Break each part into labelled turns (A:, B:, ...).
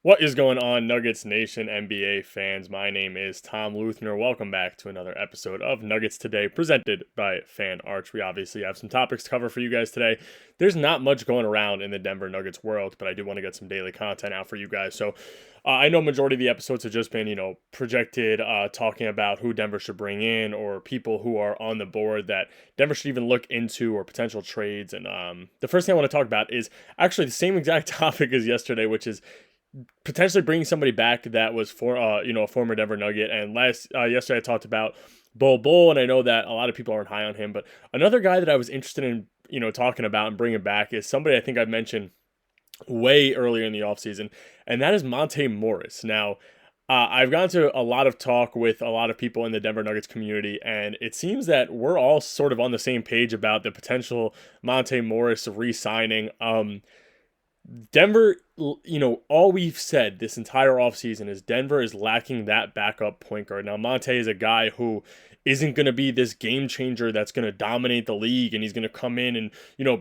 A: What is going on, Nuggets Nation NBA fans? My name is Tom Leuthner. Welcome back to another episode of Nuggets Today, presented by Fan Arch. We obviously have some topics to cover for you guys today. There's not much going around in the Denver Nuggets world, but I do want to get some daily content out for you guys. So I know majority of the episodes have just been, projected, talking about who Denver should bring in or people who are on the board that Denver should even look into or potential trades. And the first thing I want to talk about is actually the same exact topic as yesterday, which is potentially bringing somebody back that was a former Denver Nugget. And yesterday I talked about Bull, and I know that a lot of people aren't high on him, but another guy that I was interested in, talking about and bringing back is somebody I think I've mentioned way earlier in the offseason, and that is Monte Morris. Now, I've gone to a lot of talk with a lot of people in the Denver Nuggets community, and it seems that we're all sort of on the same page about the potential Monte Morris re-signing. Denver, all we've said this entire offseason is Denver is lacking that backup point guard. Now, Monte is a guy who isn't going to be this game changer that's going to dominate the league, and he's going to come in and,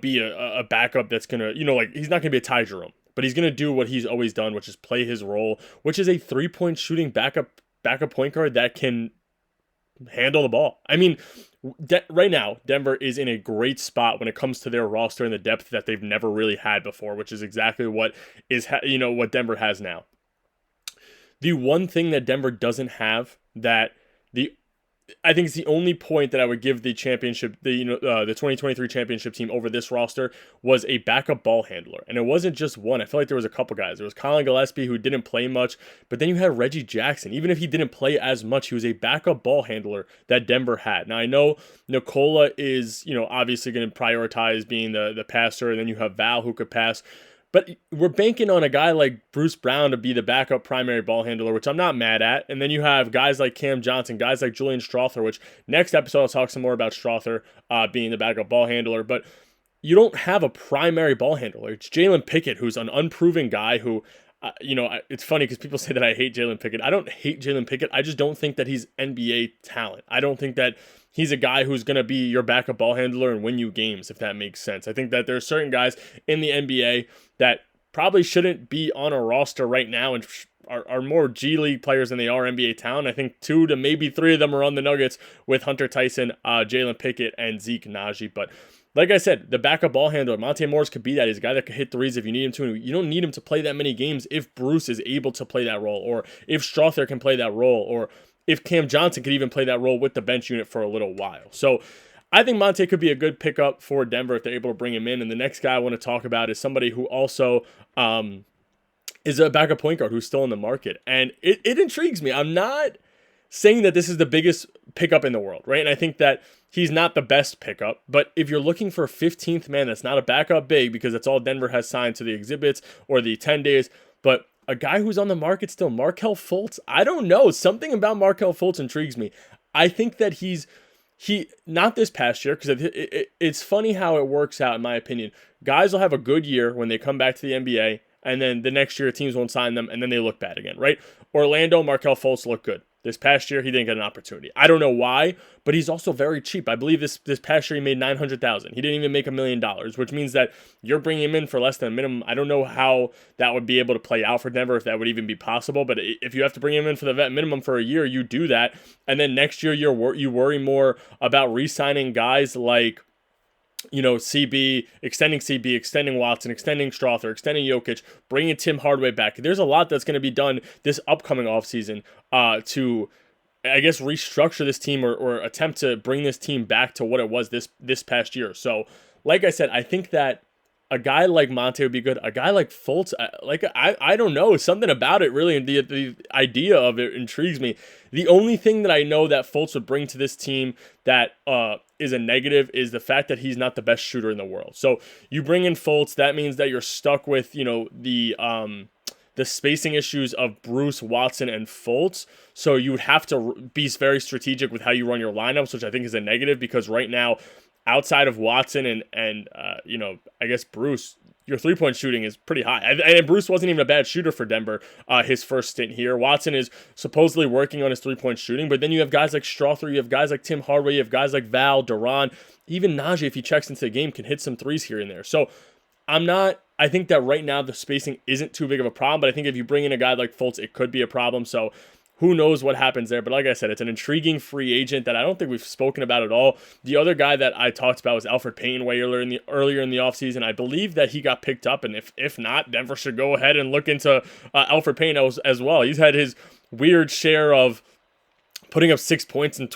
A: be a backup that's going to, he's not going to be a Ty Jerome, but he's going to do what he's always done, which is play his role, which is a three-point shooting backup point guard that can handle the ball. I mean, right now, Denver is in a great spot when it comes to their roster and the depth that they've never really had before, which is exactly what what Denver has now. The one thing that Denver doesn't have that I think it's the only point that I would give the championship, the 2023 championship team over this roster was a backup ball handler. And it wasn't just one. I feel like there was a couple guys. There was Colin Gillespie, who didn't play much, but then you had Reggie Jackson. Even if he didn't play as much, he was a backup ball handler that Denver had. Now, I know Nikola is, obviously going to prioritize being the passer, and then you have Val, who could pass. But we're banking on a guy like Bruce Braun to be the backup primary ball handler, which I'm not mad at. And then you have guys like Cam Johnson, guys like Julian Strawther, which next episode I'll talk some more about Strawther being the backup ball handler. But you don't have a primary ball handler. It's Jalen Pickett, who's an unproven guy who, it's funny because people say that I hate Jalen Pickett. I don't hate Jalen Pickett. I just don't think that he's NBA talent. I don't think that he's a guy who's going to be your backup ball handler and win you games, if that makes sense. I think that there are certain guys in the NBA that probably shouldn't be on a roster right now and are more G League players than they are NBA talent. I think 2 to maybe 3 of them are on the Nuggets with Hunter Tyson, Jalen Pickett, and Zeke Naji. But like I said, the backup ball handler, Monte Morris, could be that. He's a guy that could hit threes if you need him to. And you don't need him to play that many games if Bruce is able to play that role, or if Strawther can play that role, or if Cam Johnson could even play that role with the bench unit for a little while. So I think Monte could be a good pickup for Denver if they're able to bring him in. And the next guy I want to talk about is somebody who also is a backup point guard who's still in the market. And it intrigues me. I'm not saying that this is the biggest pickup in the world, right? And I think that he's not the best pickup, but if you're looking for a 15th man that's not a backup big, because that's all Denver has signed to the exhibits or the 10 days, but a guy who's on the market still, Markelle Fultz, I don't know. Something about Markelle Fultz intrigues me. I think that he not this past year, because it's funny how it works out, in my opinion. Guys will have a good year when they come back to the NBA, and then the next year teams won't sign them, and then they look bad again, right? Orlando, Markelle Fultz looked good. This past year, he didn't get an opportunity. I don't know why, but he's also very cheap. I believe this past year he made $900,000. He didn't even make $1 million, which means that you're bringing him in for less than a minimum. I don't know how that would be able to play out for Denver, if that would even be possible. But if you have to bring him in for the vet minimum for a year, you do that. And then next year, you worry more about re-signing guys like, CB, extending Watson, extending Strawther, extending Jokic, bringing Tim Hardaway back. There's a lot that's going to be done this upcoming offseason to, I guess, restructure this team or attempt to bring this team back to what it was this past year. So, like I said, I think that a guy like Monte would be good. A guy like Fultz, I don't know. Something about it really, the idea of it intrigues me. The only thing that I know that Fultz would bring to this team that is a negative is the fact that he's not the best shooter in the world. So you bring in Fultz, that means that you're stuck with, the spacing issues of Bruce, Watson, and Fultz. So you would have to be very strategic with how you run your lineups, which I think is a negative, because right now, outside of Watson and I guess Bruce, your three-point shooting is pretty high. And Bruce wasn't even a bad shooter for Denver his first stint here. Watson is supposedly working on his three-point shooting, but then you have guys like Strawther, you have guys like Tim Hardaway, you have guys like Val, Duran, even Najee, if he checks into the game, can hit some threes here and there. So I I think that right now the spacing isn't too big of a problem, but I think if you bring in a guy like Fultz, it could be a problem. So who knows what happens there. But like I said, it's an intriguing free agent that I don't think we've spoken about at all. The other guy that I talked about was Alfred Payton way earlier in the offseason. I believe that he got picked up, and if not, Denver should go ahead and look into Alfred Payton as well. He's had his weird share of putting up 6 points and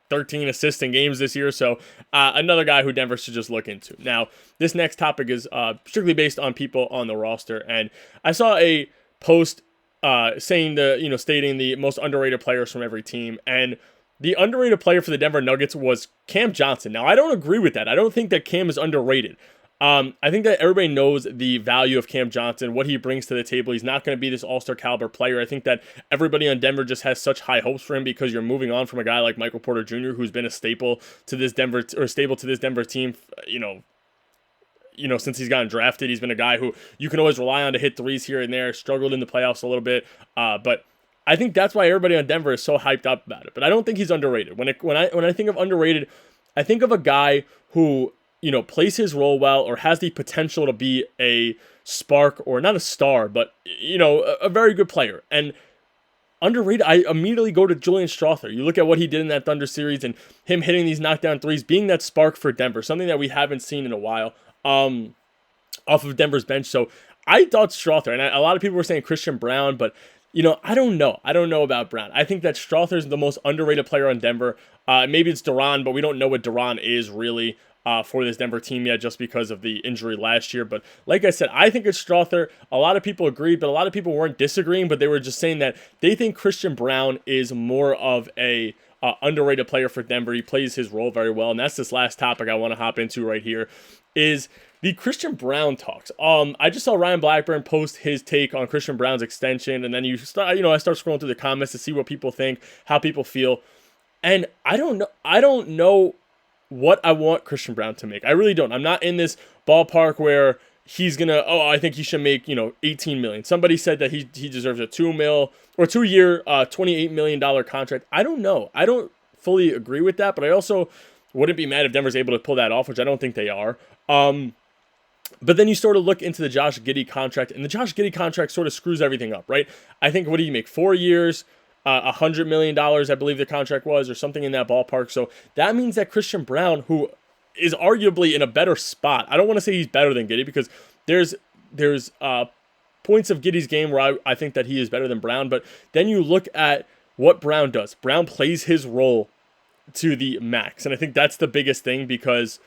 A: 13 assists in games this year. So another guy who Denver should just look into. Now, this next topic is strictly based on people on the roster. And I saw a post stating the most underrated players from every team. And the underrated player for the Denver Nuggets was Cam Johnson. Now, I don't agree with that. I don't think that Cam is underrated. I think that everybody knows the value of Cam Johnson, what he brings to the table. He's not going to be this all-star caliber player. I think that everybody on Denver just has such high hopes for him because you're moving on from a guy like Michael Porter Jr., who's been a staple to this Denver team, since he's gotten drafted. He's been a guy who you can always rely on to hit threes here and there, struggled in the playoffs a little bit, but I think that's why everybody on Denver is so hyped up about it. But I don't think he's underrated. When I think of underrated, I think of a guy who plays his role well or has the potential to be a spark or not a star, but, a very good player. And underrated, I immediately go to Julian Strawther. You look at what he did in that Thunder series and him hitting these knockdown threes, being that spark for Denver, something that we haven't seen in a while off of Denver's bench. So I thought Strawther, and a lot of people were saying Christian Braun, but I don't know. I don't know about Braun. I think that Strawther is the most underrated player on Denver. Maybe it's Duran, but we don't know what Duran is really for this Denver team yet just because of the injury last year. But like I said, I think it's Strawther. A lot of people agreed, but a lot of people weren't disagreeing, but they were just saying that they think Christian Braun is more of a underrated player for Denver. He plays his role very well, and that's this last topic I want to hop into right here is the Christian Braun talks. I just saw Ryan Blackburn post his take on Christian Braun's extension, and then I start scrolling through the comments to see what people think, how people feel, and I don't know what I want Christian Braun to make. I really don't. I'm not in this ballpark where he's gonna. Oh, I think he should make 18 million. Somebody said that he deserves a 2-year, $28 million contract. I don't know. I don't fully agree with that, but I also wouldn't be mad if Denver's able to pull that off, which I don't think they are. But then you sort of look into the Josh Giddey contract, and the Josh Giddey contract sort of screws everything up, right? I think, what do you make, 4 years, $100 million, I believe the contract was, or something in that ballpark. So that means that Christian Braun, who is arguably in a better spot, I don't want to say he's better than Giddey, because there's points of Giddey's game where I think that he is better than Braun, but then you look at what Braun does. Braun plays his role to the max, and I think that's the biggest thing, because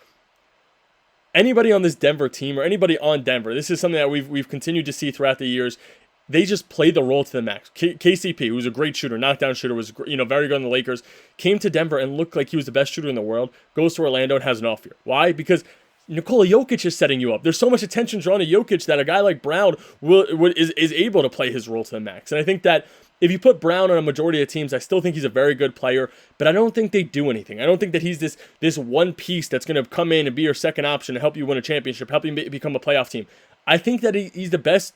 A: anybody on this Denver team or anybody on Denver, this is something that we've continued to see throughout the years. They just play the role to the max. KCP, who's a great shooter, knockdown shooter, was very good on the Lakers, came to Denver and looked like he was the best shooter in the world, goes to Orlando and has an off year. Why? Because Nikola Jokic is setting you up. There's so much attention drawn to Jokic that a guy like Braun is able to play his role to the max. And I think that if you put Braun on a majority of teams, I still think he's a very good player, but I don't think they do anything. I don't think that he's this one piece that's going to come in and be your second option to help you win a championship, help you become a playoff team. I think that he's the best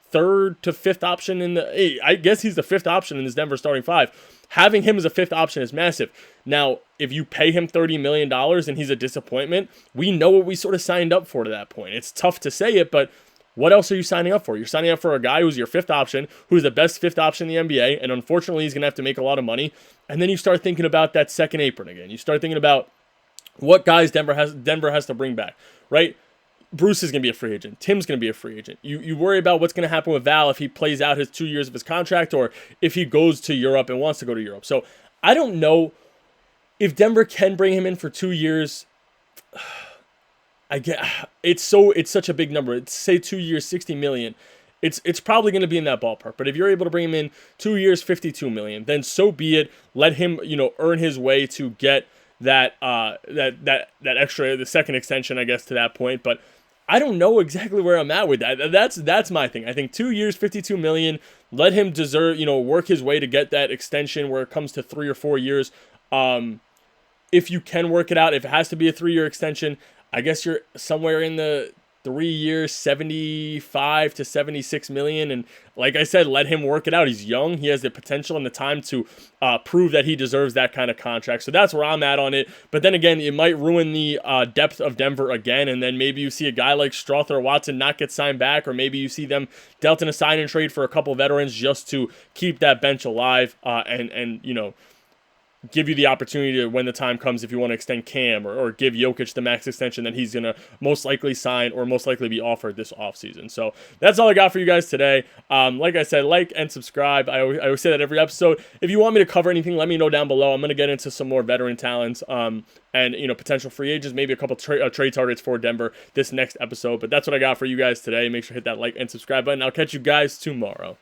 A: third to fifth option I guess he's the fifth option in this Denver starting five. Having him as a fifth option is massive. Now, if you pay him $30 million and he's a disappointment, we know what we sort of signed up for to that point. It's tough to say it, but what else are you signing up for? You're signing up for a guy who's your fifth option, who's the best fifth option in the NBA, and unfortunately he's going to have to make a lot of money. And then you start thinking about that second apron again. You start thinking about what guys Denver has to bring back, right? Bruce is going to be a free agent. Tim's going to be a free agent. You worry about what's going to happen with Val if he plays out his 2 years of his contract, or if he goes to Europe and wants to go to Europe. So I don't know if Denver can bring him in for 2 years. I get it's such a big number. It's, say, 2 years, $60 million. It's probably going to be in that ballpark. But if you're able to bring him in 2 years, $52 million, then so be it. Let him earn his way to get that extra, the second extension, I guess, to that point. But I don't know exactly where I'm at with that. That's my thing. I think 2 years, $52 million. Let him work his way to get that extension where it comes to 3 or 4 years. If you can work it out, if it has to be a 3-year extension, I guess you're somewhere in the 3 years, 75 to 76 million. And like I said, let him work it out. He's young. He has the potential and the time to prove that he deserves that kind of contract. So that's where I'm at on it. But then again, it might ruin the depth of Denver again. And then maybe you see a guy like Strother or Watson not get signed back, or maybe you see them dealt in a sign and trade for a couple veterans just to keep that bench alive and give you the opportunity to, when the time comes, if you want to extend Cam or give Jokic the max extension that he's going to most likely sign or most likely be offered this offseason. So that's all I got for you guys today. Like I said, like and subscribe. I always say that every episode. If you want me to cover anything, let me know down below. I'm going to get into some more veteran talents and potential free agents, maybe a couple trade targets for Denver this next episode. But that's what I got for you guys today. Make sure to hit that like and subscribe button. I'll catch you guys tomorrow.